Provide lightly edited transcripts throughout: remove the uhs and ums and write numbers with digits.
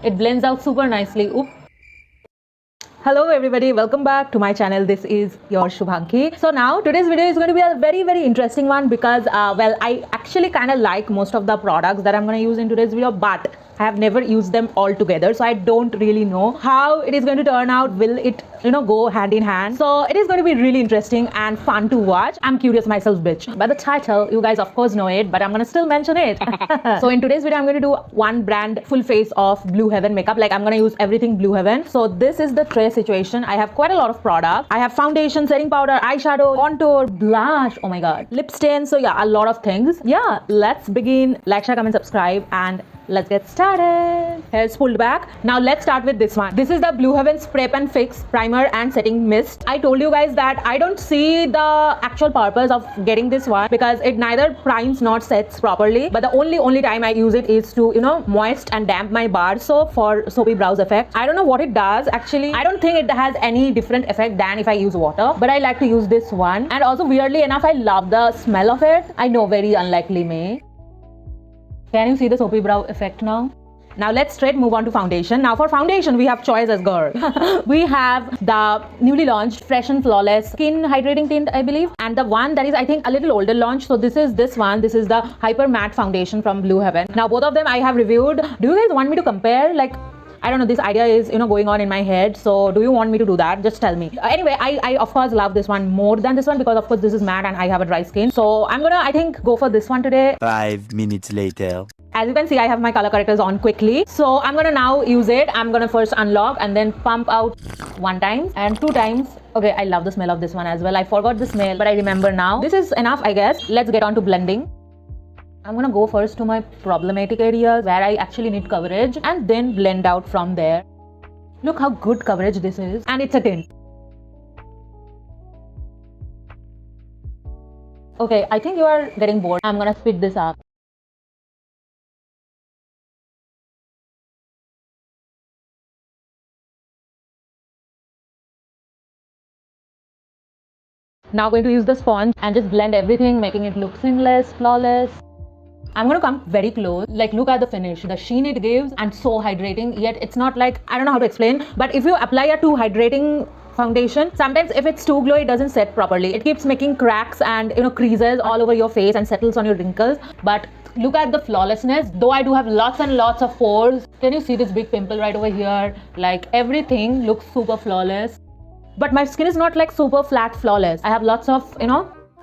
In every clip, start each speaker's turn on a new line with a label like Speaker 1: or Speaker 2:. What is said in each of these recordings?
Speaker 1: It blends out super nicely. Oop. Hello everybody, welcome back to my channel. This is your Subhankhi. So now today's video is going to be a very interesting one because well, I actually kind of like most of the products that I'm going to use in today's video, but I have never used them all together, so I don't really know how it is going to turn out. Will it, go hand in hand? So it is going to be really interesting and fun to watch. I'm curious myself, bitch. By the title, you guys of course know it, but I'm going to still mention it. So in today's video, I'm going to do one brand full face of Blue Heaven makeup. Like I'm going to use everything Blue Heaven. So this is the tray situation. I have quite a lot of products. I have foundation, setting powder, eyeshadow, contour, blush. Oh my god, lip stain. So yeah, a lot of things. Yeah, let's begin. Like, share, comment, subscribe, and let's get started. Hair's pulled back. Now let's start with this one. This is the Blue Heaven Spray and Fix Primer and Setting Mist. I told you guys that I don't see the actual purpose of getting this one because it neither primes nor sets properly. But the only time I use it is to, moist and damp my bars. So for soapy brows effect. I don't know what it does actually. I don't think it has any different effect than if I use water. But I like to use this one. And also weirdly enough, I love the smell of it. I know, very unlikely me. Can you see the soapy brow effect now? Now let's straight move on to foundation. Now for foundation, we have choices, girl. We have the newly launched Fresh and Flawless Skin Hydrating Tint, I believe. And the one that is, I think, a little older launch. So this is this one. This is the Hyper Matte Foundation from Blue Heaven. Now both of them I have reviewed. Do you guys want me to compare? Like, I don't know, this idea is, going on in my head. So do you want me to do that? Just tell me. Anyway, I of course love this one more than this one because of course this is matte and I have a dry skin. So I'm gonna, I think, go for this one today.
Speaker 2: 5 minutes later.
Speaker 1: As you can see, I have my color correctors on quickly. So I'm gonna now use it. I'm gonna first unlock and then pump out 1 time and 2 times. Okay, I love the smell of this one as well. I forgot the smell, but I remember now. This is enough, I guess. Let's get on to blending. I'm gonna go first to my problematic areas where I actually need coverage and then blend out from there. Look how good coverage this is, and it's a tint. Okay, I think you are getting bored. I'm gonna speed this up. Now going to use the sponge and just blend everything, making it look seamless, flawless. I'm going to come very close. Like, look at the finish, the sheen it gives, and so hydrating. Yet it's not like, I don't know how to explain, but if you apply a too hydrating foundation, sometimes if it's too glowy, it doesn't set properly. It keeps making cracks and creases all over your face and settles on your wrinkles. But look at the flawlessness. Though I do have lots and lots of pores. Can you see this big pimple right over here? Like, everything looks super flawless. But my skin is not like super flat flawless. I have lots of,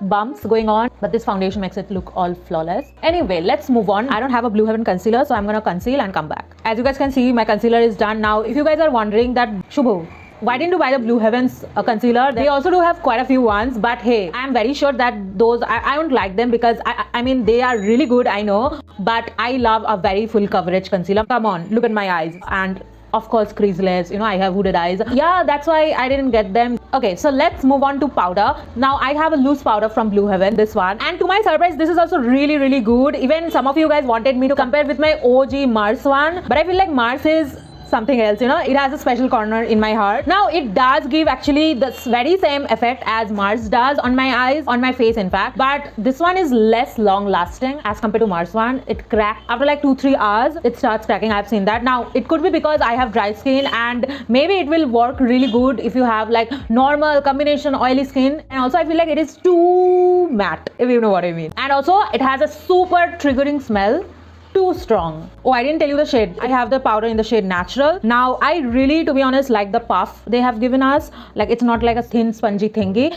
Speaker 1: bumps going on, but this foundation makes it look all flawless. Anyway, let's move on. I don't have a Blue Heaven concealer, so I'm gonna conceal and come back. As you guys can see, my concealer is done. Now if you guys are wondering that, Subhu, why didn't you buy the Blue Heaven's concealer? They also do have quite a few ones, but hey, I'm very sure that those, I don't like them because I mean, they are really good, I know, but I love a very full coverage concealer. Come on, look at my eyes. And of course, creaseless, I have hooded eyes. Yeah, that's why I didn't get them. Okay, so let's move on to powder. Now I have a loose powder from Blue Heaven, this one. And to my surprise, this is also really good. Even some of you guys wanted me to compare with my OG Mars one. But I feel like Mars is something else, it has a special corner in my heart. Now it does give actually the very same effect as Mars does on my eyes, on my face in fact, but this one is less long lasting as compared to Mars one. It cracks after like 2-3 hours, it starts cracking. I've seen that. Now it could be because I have dry skin, and maybe it will work really good if you have like normal combination oily skin, and also I feel like it is too matte, if you know what I mean. And also it has a super triggering smell. Too strong. Oh, I didn't tell you the shade. I have the powder in the shade Natural. Now I really, to be honest, like the puff they have given us. Like, it's not like a thin spongy thingy.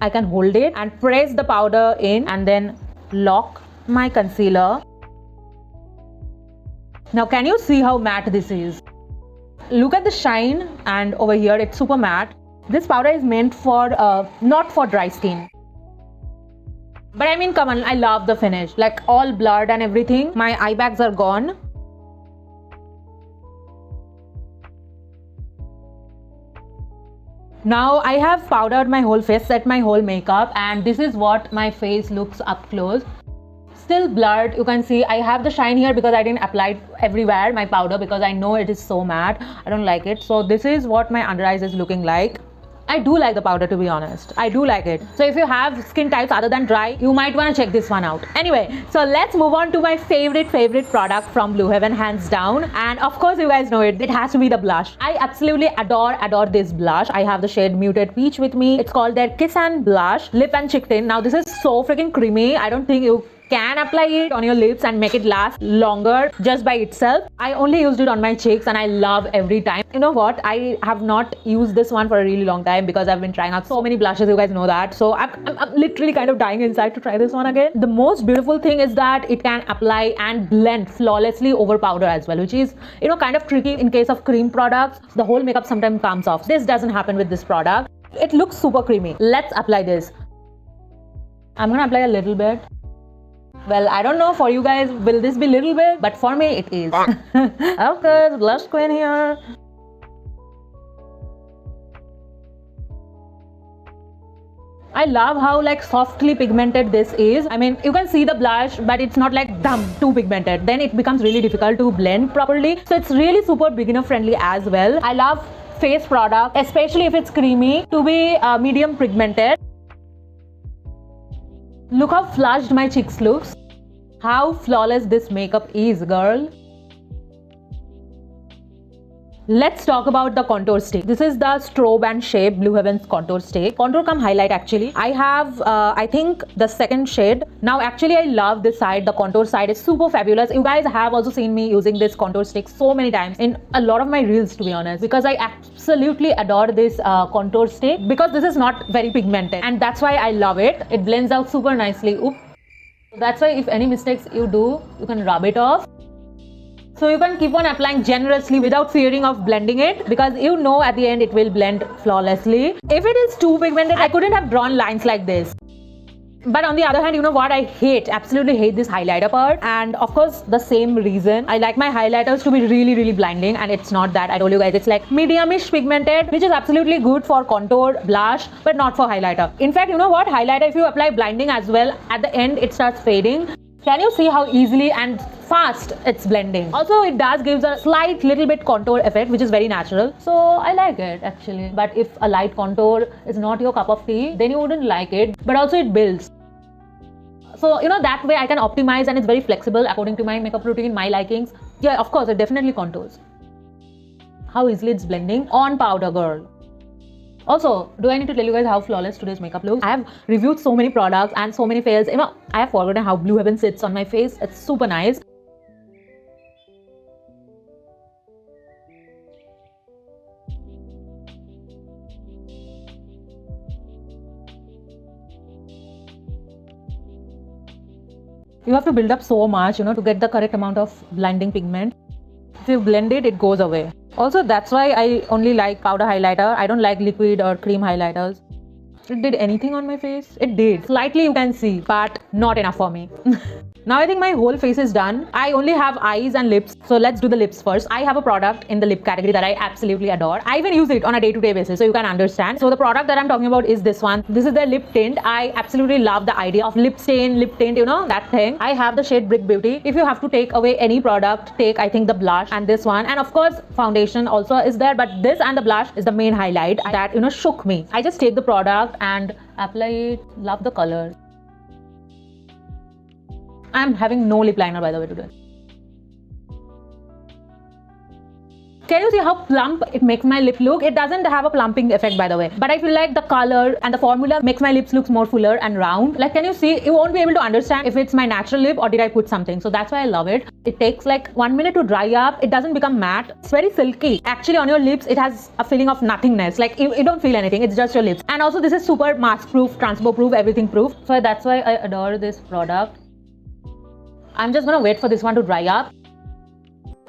Speaker 1: I can hold it and press the powder in and then lock my concealer. Now can you see how matte this is? Look at the shine, and over here it's super matte. This powder is meant for not for dry skin. But I mean, come on, I love the finish. Like, all blurred and everything. My eye bags are gone. Now I have powdered my whole face, set my whole makeup, and this is what my face looks up close. Still blurred. You can see I have the shine here because I didn't apply it everywhere, my powder, because I know it is so matte. I don't like it. So this is what my under eyes is looking like. I do like the powder, to be honest. I do like it. So if you have skin types other than dry, you might want to check this one out. Anyway, so let's move on to my favorite product from Blue Heaven, hands down. And of course, you guys know it. It has to be the blush. I absolutely adore this blush. I have the shade Muted Peach with me. It's called their Kiss and Blush Lip and Cheek Tint. Now this is so freaking creamy. I don't think you can apply it on your lips and make it last longer just by itself. I only used it on my cheeks and I love every time. You know what? I have not used this one for a really long time because I've been trying out so many blushes, you guys know that. So I'm literally kind of dying inside to try this one again. The most beautiful thing is that it can apply and blend flawlessly over powder as well, which is, you know, kind of tricky in case of cream products. The whole makeup sometimes comes off. This doesn't happen with this product. It looks super creamy. Let's apply this. I'm gonna apply a little bit. Well, I don't know for you guys, will this be little bit? But for me, it is. Okay, blush queen here. I love how like softly pigmented this is. I mean, you can see the blush, but it's not like too pigmented. Then it becomes really difficult to blend properly. So it's really super beginner friendly as well. I love face product, especially if it's creamy, to be medium pigmented. Look how flushed my cheeks looks. How flawless this makeup is, girl. Let's talk about the contour stick. This is the Strobe and Shape Blue Heaven's contour stick. Contour cum highlight actually. I have, I think, the second shade. Now actually I love this side. The contour side is super fabulous. You guys have also seen me using this contour stick so many times in a lot of my reels, to be honest. Because I absolutely adore this contour stick. Because this is not very pigmented. And that's why I love it. It blends out super nicely. Oop. That's why if any mistakes you do, you can rub it off. So you can keep on applying generously without fearing of blending it, because you know at the end it will blend flawlessly. If it is too pigmented, I couldn't have drawn lines like this. But on the other hand, you know what? I absolutely hate this highlighter part. And of course, the same reason. I like my highlighters to be really blinding, and it's not that. I told you guys, it's like medium-ish pigmented, which is absolutely good for contour, blush, but not for highlighter. In fact, you know what? Highlighter, if you apply blinding as well, at the end, it starts fading. Can you see how easily and fast it's blending? Also, it does give a slight little bit contour effect, which is very natural. So I like it actually. But if a light contour is not your cup of tea, then you wouldn't like it. But also it builds. So, you know, that way I can optimize, and it's very flexible according to my makeup routine, my likings. Yeah, of course, it definitely contours. How easily it's blending on powder, girl. Also, do I need to tell you guys how flawless today's makeup looks? I have reviewed so many products and so many fails. You know, I have forgotten how Blue Heaven sits on my face. It's super nice. You have to build up so much, you know, to get the correct amount of blending pigment. If you blend it, it goes away. Also, that's why I only like powder highlighter. I don't like liquid or cream highlighters. It did anything on my face? It did. Slightly you can see, but not enough for me. Now I think my whole face is done. I only have eyes and lips. So let's do the lips first. I have a product in the lip category that I absolutely adore. I even use it on a day-to-day basis, so you can understand. So the product that I'm talking about is this one. This is the lip tint. I absolutely love the idea of lip stain, lip tint, you know, that thing. I have the shade Brick Beauty. If you have to take away any product, take, I think, the blush and this one. And of course, foundation also is there. But this and the blush is the main highlight that, you know, shook me. I just take the product and apply it. Love the color. I'm having no lip liner, by the way, today. Can you see how plump it makes my lip look? It doesn't have a plumping effect, by the way. But I feel like the color and the formula makes my lips look more fuller and round. Like, can you see? You won't be able to understand if it's my natural lip or did I put something. So that's why I love it. It takes like 1 minute to dry up. It doesn't become matte. It's very silky. Actually, on your lips, it has a feeling of nothingness. Like, you don't feel anything. It's just your lips. And also, this is super mask proof, transpo proof, everything proof. So that's why I adore this product. I'm just gonna wait for this one to dry up.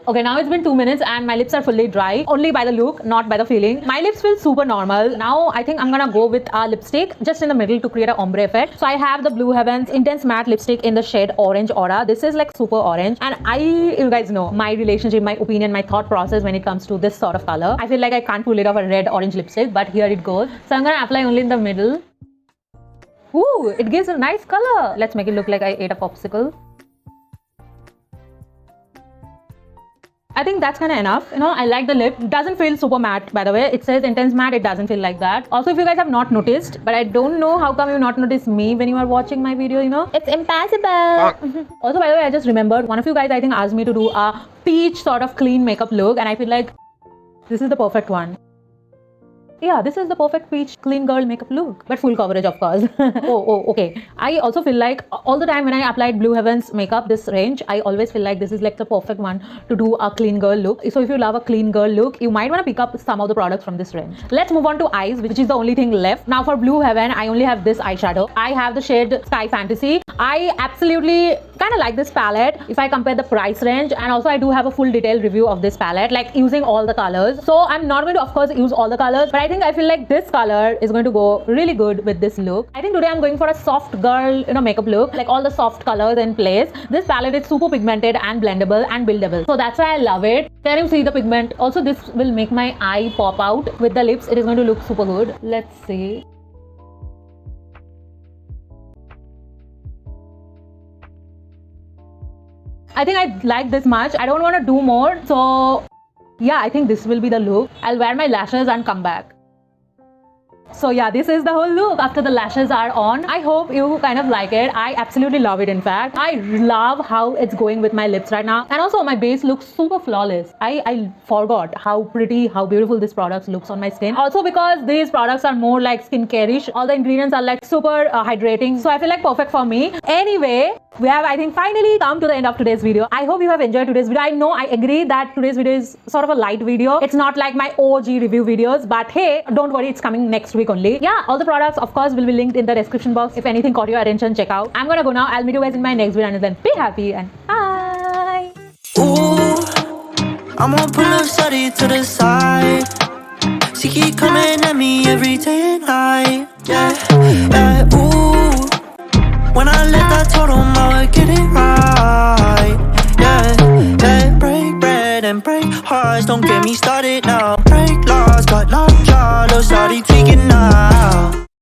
Speaker 1: Okay, now it's been 2 minutes and my lips are fully dry. Only by the look, not by the feeling. My lips feel super normal. Now I think I'm gonna go with a lipstick just in the middle to create an ombre effect. So I have the Blue Heaven's Intense Matte Lipstick in the shade Orange Aura. This is like super orange. And you guys know my relationship, my opinion, my thought process when it comes to this sort of color. I feel like I can't pull it off a red orange lipstick, but here it goes. So I'm gonna apply only in the middle. Ooh, it gives a nice color. Let's make it look like I ate a popsicle. I think that's kind of enough. I like the lip. Doesn't feel super matte, by the way. It says intense matte. It doesn't feel like that. Also, if you guys have not noticed, but I don't know how come you not noticed me when you are watching my video, It's impossible. Also, by the way, I just remembered one of you guys, I think, asked me to do a peach sort of clean makeup look, and I feel like this is the perfect one. Yeah, this is the perfect peach clean girl makeup look, but full coverage, of course. Okay. I also feel like all the time when I applied Blue Heaven's makeup, this range, I always feel like this is like the perfect one to do a clean girl look. So if you love a clean girl look, you might want to pick up some of the products from this range. Let's move on to eyes, which is the only thing left. Now for Blue Heaven, I only have this eyeshadow. I have the shade Sky Fantasy. I absolutely kind of like this palette if I compare the price range, and also I do have a full detailed review of this palette, like using all the colors. So I'm not going to, of course, use all the colors, but I feel like this color is going to go really good with this look. I think today I'm going for a soft girl, makeup look, like all the soft colors in place. This palette is super pigmented and blendable and buildable. So that's why I love it. Can you see the pigment? Also, this will make my eye pop out with the lips. It is going to look super good. Let's see. I think I like this much. I don't want to do more. So yeah, I think this will be the look. I'll wear my lashes and come back. So yeah, this is the whole look after the lashes are on. I hope you kind of like it. I absolutely love it. In fact, I love how it's going with my lips right now. And also my base looks super flawless. I forgot how pretty, how beautiful this product looks on my skin. Also because these products are more like skincare-ish. All the ingredients are like super hydrating. So I feel like perfect for me. Anyway, we have, I think, finally come to the end of today's video. I hope you have enjoyed today's video. I know I agree that today's video is sort of a light video. It's not like my OG review videos, but hey, don't worry, it's coming next week only. Yeah, all the products, of course, will be linked in the description box. If anything caught your attention, check out. I'm gonna go now. I'll meet you guys in my next video, and then be happy and bye.
Speaker 3: Ooh, I'm gonna pull up study to the side. She keep coming at me every day and night. Yeah, ooh. When I left, I told him I would get it right. Yeah, break bread and break hearts. Don't get me started now. Break